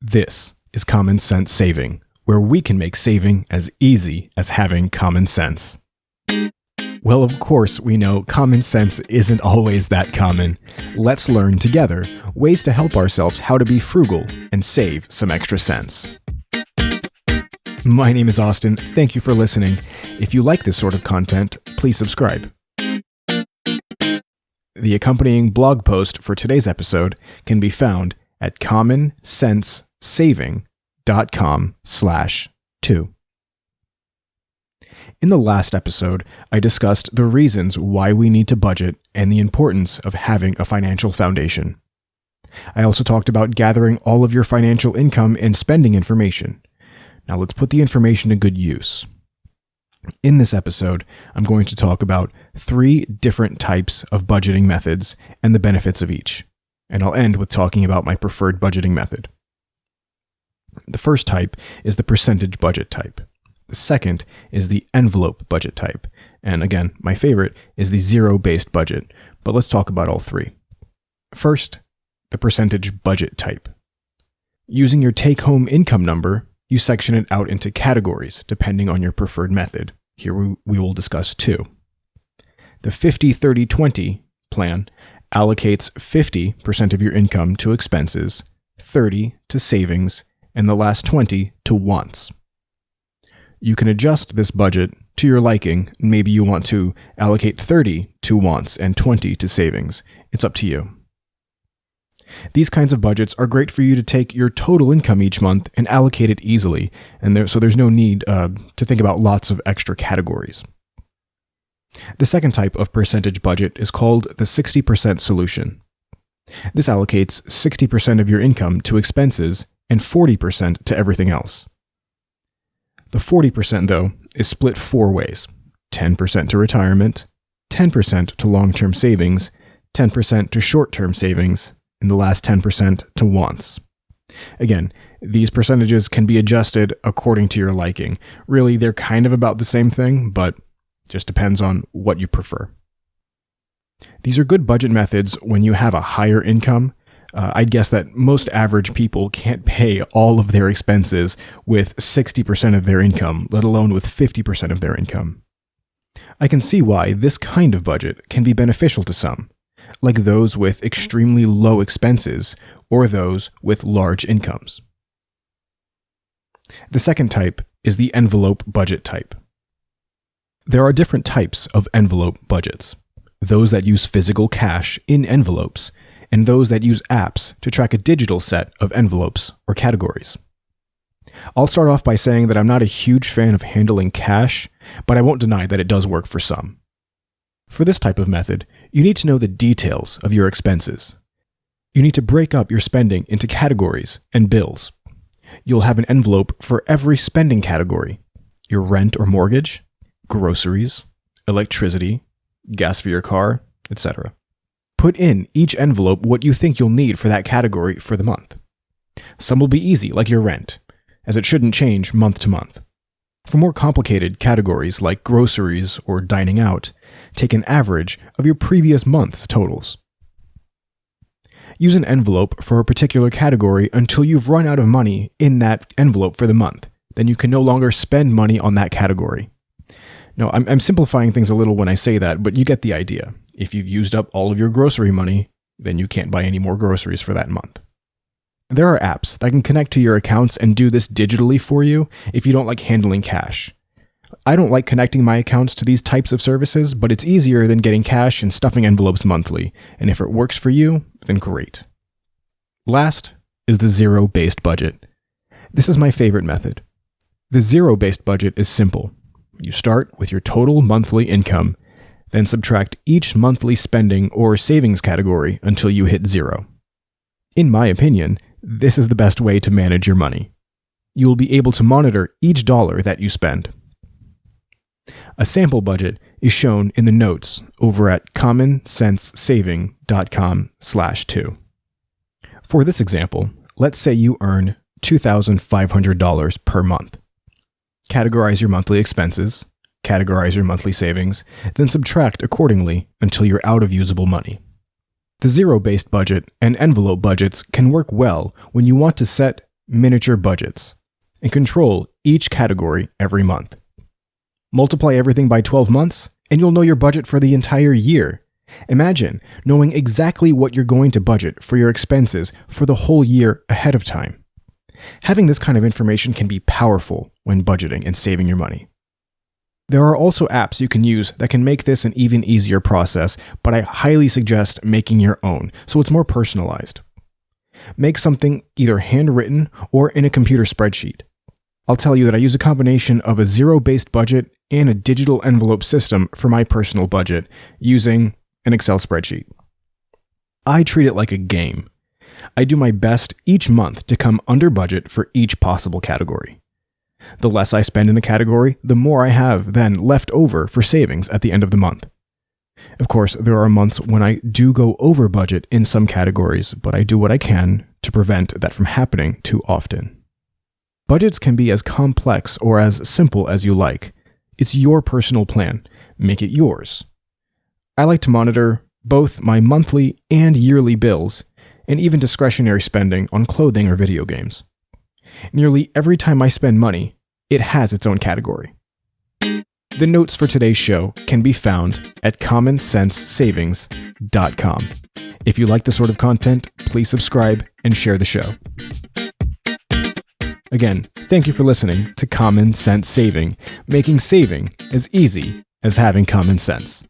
This is Common Sense Saving, where we can make saving as easy as having common sense. Well, of course, we know common sense isn't always that common. Let's learn together ways to help ourselves how to be frugal and save some extra cents. My name is Austin. Thank you for listening. If you like this sort of content, please subscribe. The accompanying blog post for today's episode can be found at commoncentssaving.com/2. In the last episode, I discussed the reasons why we need to budget and the importance of having a financial foundation. I also talked about gathering all of your financial income and spending information. Now let's put the information to good use. In this episode, I'm going to talk about 3 different types of budgeting methods and the benefits of each. And I'll end with talking about my preferred budgeting method. The first type is the percentage budget type. The second is the envelope budget type. And again, my favorite is the zero-based budget, but let's talk about all 3. First, the percentage budget type. Using your take-home income number, you section it out into categories depending on your preferred method. Here we will discuss 2. The 50-30-20 plan allocates 50% of your income to expenses, 30% to savings, and the last 20% to wants. You can adjust this budget to your liking. Maybe you want to allocate 30% to wants and 20% to savings. It's up to you. These kinds of budgets are great for you to take your total income each month and allocate it easily, and so there's no need to think about lots of extra categories. The second type of percentage budget is called the 60% solution. This allocates 60% of your income to expenses and 40% to everything else. The 40%, though, is split 4 ways: 10% to retirement, 10% to long-term savings, 10% to short-term savings, and the last 10% to wants. Again, these percentages can be adjusted according to your liking. Really, they're kind of about the same thing, but just depends on what you prefer. These are good budget methods when you have a higher income. I'd guess that most average people can't pay all of their expenses with 60% of their income, let alone with 50% of their income. I can see why this kind of budget can be beneficial to some, like those with extremely low expenses or those with large incomes. The second type is the envelope budget type. There are different types of envelope budgets: those that use physical cash in envelopes, and those that use apps to track a digital set of envelopes or categories. I'll start off by saying that I'm not a huge fan of handling cash, but I won't deny that it does work for some. For this type of method, you need to know the details of your expenses. You need to break up your spending into categories and bills. You'll have an envelope for every spending category: your rent or mortgage, groceries, electricity, gas for your car, etc. Put in each envelope what you think you'll need for that category for the month. Some will be easy, like your rent, as it shouldn't change month to month. For more complicated categories like groceries or dining out, take an average of your previous month's totals. Use an envelope for a particular category until you've run out of money in that envelope for the month. Then you can no longer spend money on that category. No, I'm simplifying things a little when I say that, but you get the idea. If you've used up all of your grocery money, then you can't buy any more groceries for that month. There are apps that can connect to your accounts and do this digitally for you if you don't like handling cash. I don't like connecting my accounts to these types of services, but it's easier than getting cash and stuffing envelopes monthly, and if it works for you, then great. Last is the zero-based budget. This is my favorite method. The zero-based budget is simple. You start with your total monthly income, then subtract each monthly spending or savings category until you hit 0. In my opinion, this is the best way to manage your money. You will be able to monitor each dollar that you spend. A sample budget is shown in the notes over at commoncentssaving.com/2. For this example, let's say you earn $2,500 per month. Categorize your monthly expenses, categorize your monthly savings, then subtract accordingly until you're out of usable money. The zero-based budget and envelope budgets can work well when you want to set miniature budgets and control each category every month. Multiply everything by 12 months, and you'll know your budget for the entire year. Imagine knowing exactly what you're going to budget for your expenses for the whole year ahead of time. Having this kind of information can be powerful when budgeting and saving your money. There are also apps you can use that can make this an even easier process, but I highly suggest making your own so it's more personalized. Make something either handwritten or in a computer spreadsheet. I'll tell you that I use a combination of a zero-based budget and a digital envelope system for my personal budget using an Excel spreadsheet. I treat it like a game. I do my best each month to come under budget for each possible category. The less I spend in a category, the more I have then left over for savings at the end of the month. Of course, there are months when I do go over budget in some categories, but I do what I can to prevent that from happening too often. Budgets can be as complex or as simple as you like. It's your personal plan. Make it yours. I like to monitor both my monthly and yearly bills, and even discretionary spending on clothing or video games. Nearly every time I spend money, it has its own category. The notes for today's show can be found at commoncentssavings.com. If you like this sort of content, please subscribe and share the show. Again, thank you for listening to Common Sense Saving, making saving as easy as having common sense.